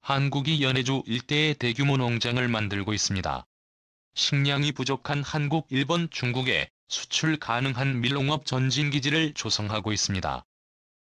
한국이 연해주 일대에 대규모 농장을 만들고 있습니다. 식량이 부족한 한국, 일본, 중국에 수출 가능한 밀농업 전진기지를 조성하고 있습니다.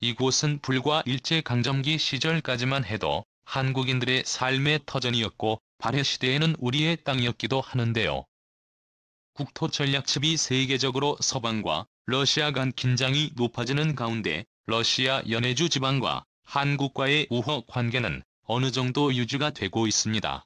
이곳은 불과 일제강점기 시절까지만 해도 한국인들의 삶의 터전이었고 발해시대에는 우리의 땅이었기도 하는데요. 국토전략측이 세계적으로 서방과 러시아 간 긴장이 높아지는 가운데 러시아 연해주 지방과 한국과의 우호 관계는 어느 정도 유지가 되고 있습니다.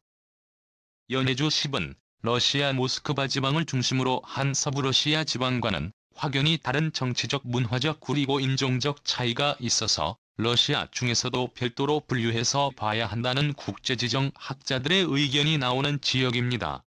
연해주 10은 러시아 모스크바 지방을 중심으로 한 서부러시아 지방과는 확연히 다른 정치적, 문화적 그리고 인종적 차이가 있어서 러시아 중에서도 별도로 분류해서 봐야 한다는 국제지정 학자들의 의견이 나오는 지역입니다.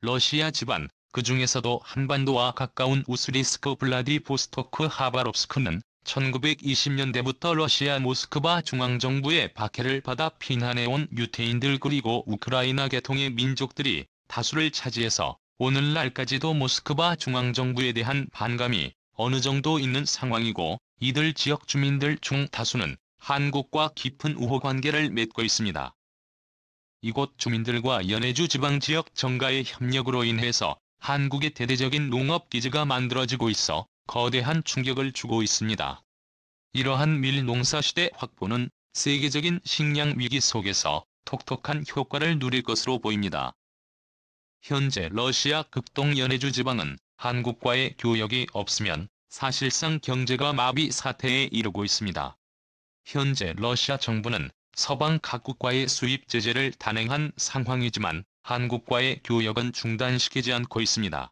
러시아 지방, 그 중에서도 한반도와 가까운 우스리스크, 블라디보스토크, 하바롭스크는 1920년대부터 러시아 모스크바 중앙정부의 박해를 받아 피난해온 유태인들 그리고 우크라이나 계통의 민족들이 다수를 차지해서 오늘날까지도 모스크바 중앙정부에 대한 반감이 어느 정도 있는 상황이고, 이들 지역 주민들 중 다수는 한국과 깊은 우호관계를 맺고 있습니다. 이곳 주민들과 연해주 지방지역 정가의 협력으로 인해서 한국의 대대적인 농업기지가 만들어지고 있어 거대한 충격을 주고 있습니다. 이러한 밀농사 시대 확보는 세계적인 식량 위기 속에서 톡톡한 효과를 누릴 것으로 보입니다. 현재 러시아 극동 연해주 지방은 한국과의 교역이 없으면 사실상 경제가 마비 사태에 이르고 있습니다. 현재 러시아 정부는 서방 각국과의 수입 제재를 단행한 상황이지만 한국과의 교역은 중단시키지 않고 있습니다.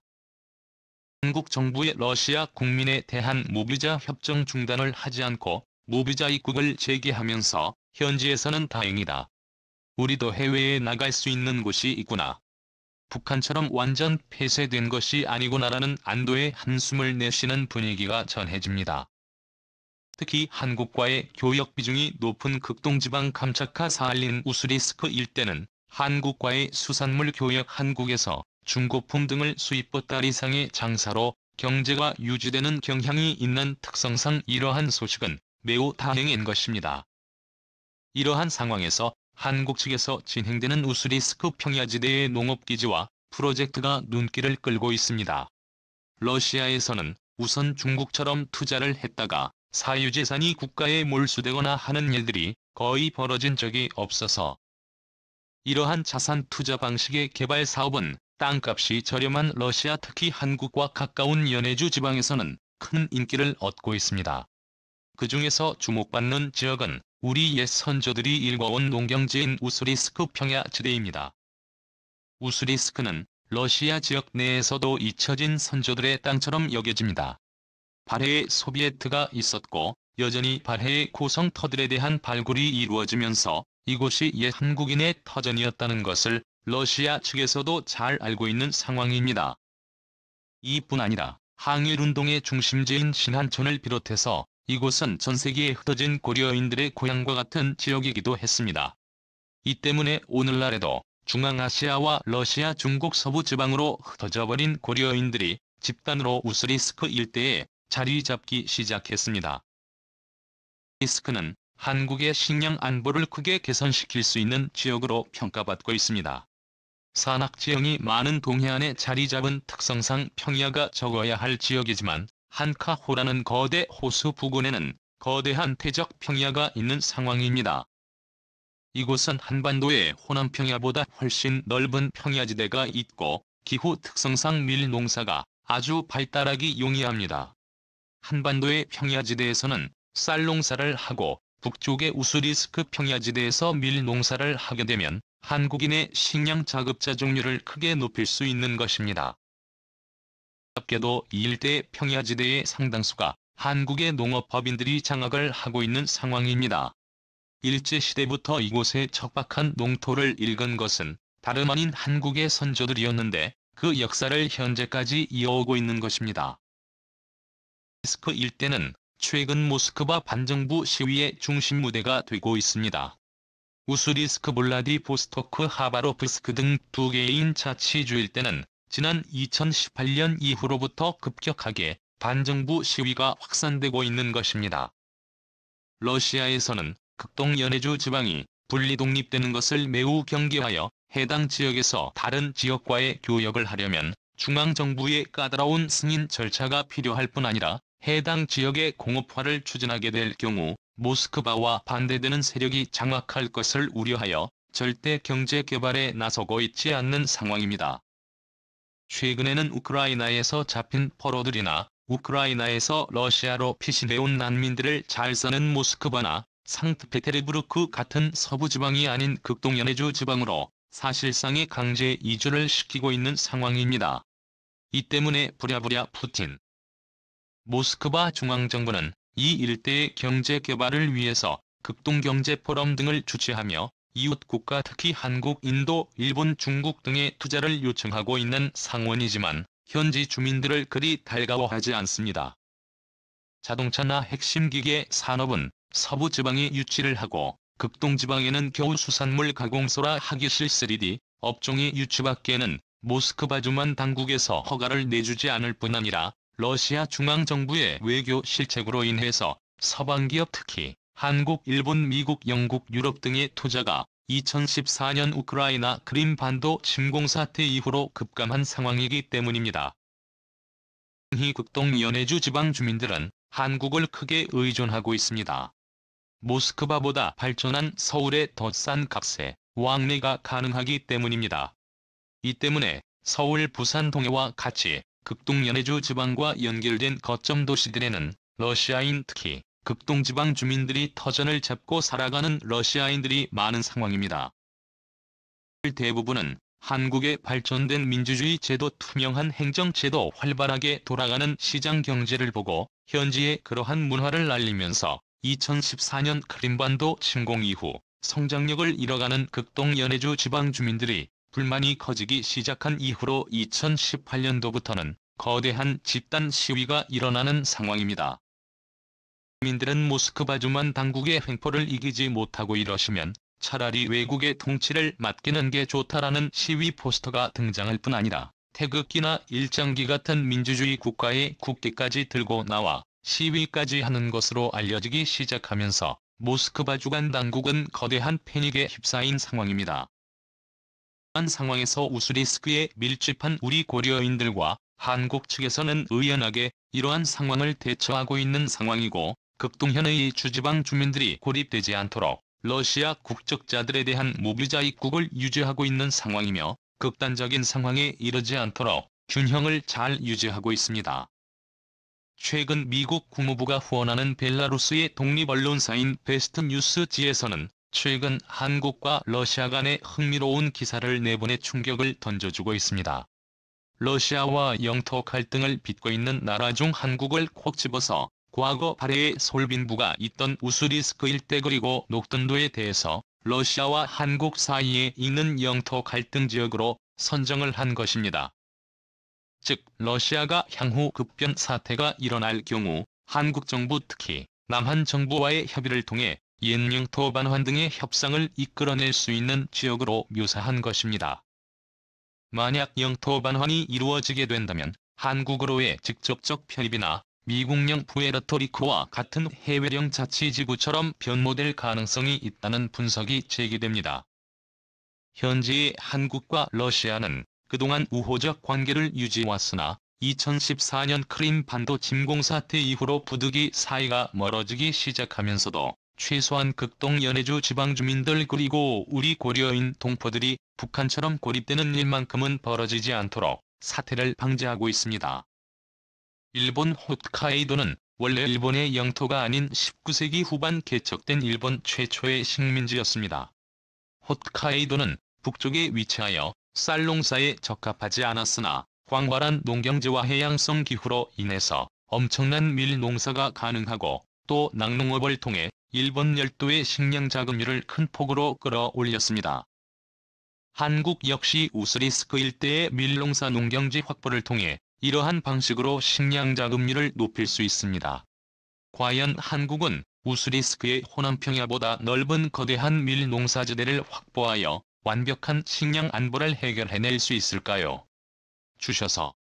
한국 정부의 러시아 국민에 대한 무비자 협정 중단을 하지 않고 무비자 입국을 재개하면서 현지에서는 다행이다, 우리도 해외에 나갈 수 있는 곳이 있구나, 북한처럼 완전 폐쇄된 것이 아니구나라는 안도의 한숨을 내쉬는 분위기가 전해집니다. 특히 한국과의 교역 비중이 높은 극동지방 감차카 사할린 우스리스크 일대는 한국과의 수산물 교역, 한국에서 중고품 등을 수입 달 이상의 장사로 경제가 유지되는 경향이 있는 특성상 이러한 소식은 매우 다행인 것입니다. 이러한 상황에서 한국 측에서 진행되는 우스리스크 평야지대의 농업기지와 프로젝트가 눈길을 끌고 있습니다. 러시아에서는 우선 중국처럼 투자를 했다가 사유재산이 국가에 몰수되거나 하는 일들이 거의 벌어진 적이 없어서 이러한 자산 투자 방식의 개발 사업은 땅값이 저렴한 러시아, 특히 한국과 가까운 연해주 지방에서는 큰 인기를 얻고 있습니다. 그 중에서 주목받는 지역은 우리 옛 선조들이 일궈온 농경지인 우스리스크 평야지대입니다. 우스리스크는 러시아 지역 내에서도 잊혀진 선조들의 땅처럼 여겨집니다. 발해에 소비에트가 있었고 여전히 발해의 고성터들에 대한 발굴이 이루어지면서 이곳이 옛 한국인의 터전이었다는 것을 러시아 측에서도 잘 알고 있는 상황입니다. 이뿐 아니라 항일운동의 중심지인 신한촌을 비롯해서 이곳은 전세기에 흩어진 고려인들의 고향과 같은 지역이기도 했습니다. 이 때문에 오늘날에도 중앙아시아와 러시아, 중국 서부 지방으로 흩어져 버린 고려인들이 집단으로 우스리스크 일대에 자리 잡기 시작했습니다. 우스리스크는 한국의 식량 안보를 크게 개선시킬 수 있는 지역으로 평가받고 있습니다. 산악지형이 많은 동해안에 자리 잡은 특성상 평야가 적어야 할 지역이지만 한카호라는 거대 호수 부근에는 거대한 퇴적 평야가 있는 상황입니다. 이곳은 한반도의 호남평야보다 훨씬 넓은 평야지대가 있고 기후 특성상 밀농사가 아주 발달하기 용이합니다. 한반도의 평야지대에서는 쌀농사를 하고 북쪽의 우스리스크 평야지대에서 밀농사를 하게 되면 한국인의 식량 자급자 종류를 크게 높일 수 있는 것입니다. 놀랍게도 이 일대 평야지대의 상당수가 한국의 농업법인들이 장악을 하고 있는 상황입니다. 일제시대부터 이곳에 척박한 농토를 일군 것은 다름 아닌 한국의 선조들이었는데 그 역사를 현재까지 이어오고 있는 것입니다. 우스리스크 일대는 최근 모스크바 반정부 시위의 중심 무대가 되고 있습니다. 우스리스크, 블라디보스토크, 하바롭스크 등 두 개인 자치주 일대는 지난 2018년 이후로부터 급격하게 반정부 시위가 확산되고 있는 것입니다. 러시아에서는 극동 연해주 지방이 분리 독립되는 것을 매우 경계하여 해당 지역에서 다른 지역과의 교역을 하려면 중앙정부의 까다로운 승인 절차가 필요할 뿐 아니라 해당 지역의 공업화를 추진하게 될 경우 모스크바와 반대되는 세력이 장악할 것을 우려하여 절대 경제 개발에 나서고 있지 않는 상황입니다. 최근에는 우크라이나에서 잡힌 포로들이나 우크라이나에서 러시아로 피신해온 난민들을 잘 사는 모스크바나 상트페테르부르크 같은 서부지방이 아닌 극동연해주 지방으로 사실상의 강제 이주를 시키고 있는 상황입니다. 이 때문에 부랴부랴 푸틴 모스크바 중앙정부는 이 일대의 경제 개발을 위해서 극동경제포럼 등을 주최하며 이웃 국가 특히 한국, 인도, 일본, 중국 등의 투자를 요청하고 있는 상원이지만 현지 주민들을 그리 달가워하지 않습니다. 자동차나 핵심 기계 산업은 서부 지방에 유치를 하고 극동지방에는 겨우 수산물 가공소라 하기실 3D 업종의 유치밖에는 모스크바주만 당국에서 허가를 내주지 않을 뿐 아니라 러시아 중앙정부의 외교 실책으로 인해서 서방기업 특히 한국, 일본, 미국, 영국, 유럽 등의 투자가 2014년 우크라이나 크림반도 침공 사태 이후로 급감한 상황이기 때문입니다. 이 극동연해주 지방 주민들은 한국을 크게 의존하고 있습니다. 모스크바보다 발전한 서울에 더 싼 값에 왕래가 가능하기 때문입니다. 이 때문에 서울, 부산 동해와 같이 극동연해주 지방과 연결된 거점 도시들에는 러시아인 특히 극동지방 주민들이 터전을 잡고 살아가는 러시아인들이 많은 상황입니다. 대부분은 한국의 발전된 민주주의 제도, 투명한 행정제도, 활발하게 돌아가는 시장 경제를 보고 현지에 그러한 문화를 알리면서 2014년 크림반도 침공 이후 성장력을 잃어가는 극동연해주 지방 주민들이 불만이 커지기 시작한 이후로 2018년도부터는 거대한 집단 시위가 일어나는 상황입니다. 국민들은 모스크바주만 당국의 횡포를 이기지 못하고 이러시면 차라리 외국의 통치를 맡기는 게 좋다라는 시위 포스터가 등장할 뿐 아니라 태극기나 일장기 같은 민주주의 국가의 국기까지 들고 나와 시위까지 하는 것으로 알려지기 시작하면서 모스크바 주간 당국은 거대한 패닉에 휩싸인 상황입니다. 이러한 상황에서 우스리스크에 밀집한 우리 고려인들과 한국 측에서는 의연하게 이러한 상황을 대처하고 있는 상황이고 극동현해의 주지방 주민들이 고립되지 않도록 러시아 국적자들에 대한 무비자 입국을 유지하고 있는 상황이며 극단적인 상황에 이르지 않도록 균형을 잘 유지하고 있습니다. 최근 미국 국무부가 후원하는 벨라루스의 독립언론사인 베스트뉴스지에서는 최근 한국과 러시아 간의 흥미로운 기사를 내보내 충격을 던져주고 있습니다. 러시아와 영토 갈등을 빚고 있는 나라 중 한국을 콕 집어서 과거 발해의 솔빈부가 있던 우스리스크 일대 그리고 녹든도에 대해서 러시아와 한국 사이에 있는 영토 갈등 지역으로 선정을 한 것입니다. 즉 러시아가 향후 급변 사태가 일어날 경우 한국 정부 특히 남한 정부와의 협의를 통해 옛 영토 반환 등의 협상을 이끌어낼 수 있는 지역으로 묘사한 것입니다. 만약 영토 반환이 이루어지게 된다면 한국으로의 직접적 편입이나 미국령 푸에르토리코와 같은 해외령 자치지구처럼 변모될 가능성이 있다는 분석이 제기됩니다. 현재 한국과 러시아는 그동안 우호적 관계를 유지해왔으나 2014년 크림반도 침공 사태 이후로 부득이 사이가 멀어지기 시작하면서도 최소한 극동연해주 지방주민들 그리고 우리 고려인 동포들이 북한처럼 고립되는 일만큼은 벌어지지 않도록 사태를 방지하고 있습니다. 일본 홋카이도는 원래 일본의 영토가 아닌 19세기 후반 개척된 일본 최초의 식민지였습니다. 홋카이도는 북쪽에 위치하여 쌀 농사에 적합하지 않았으나 광활한 농경지와 해양성 기후로 인해서 엄청난 밀 농사가 가능하고 또 낙농업을 통해 일본 열도의 식량 자급률을 큰 폭으로 끌어올렸습니다. 한국 역시 우스리스크 일대의 밀농사 농경지 확보를 통해 이러한 방식으로 식량 자급률을 높일 수 있습니다. 과연 한국은 우스리스크의 호남평야보다 넓은 거대한 밀농사지대를 확보하여 완벽한 식량 안보를 해결해낼 수 있을까요? 주셔서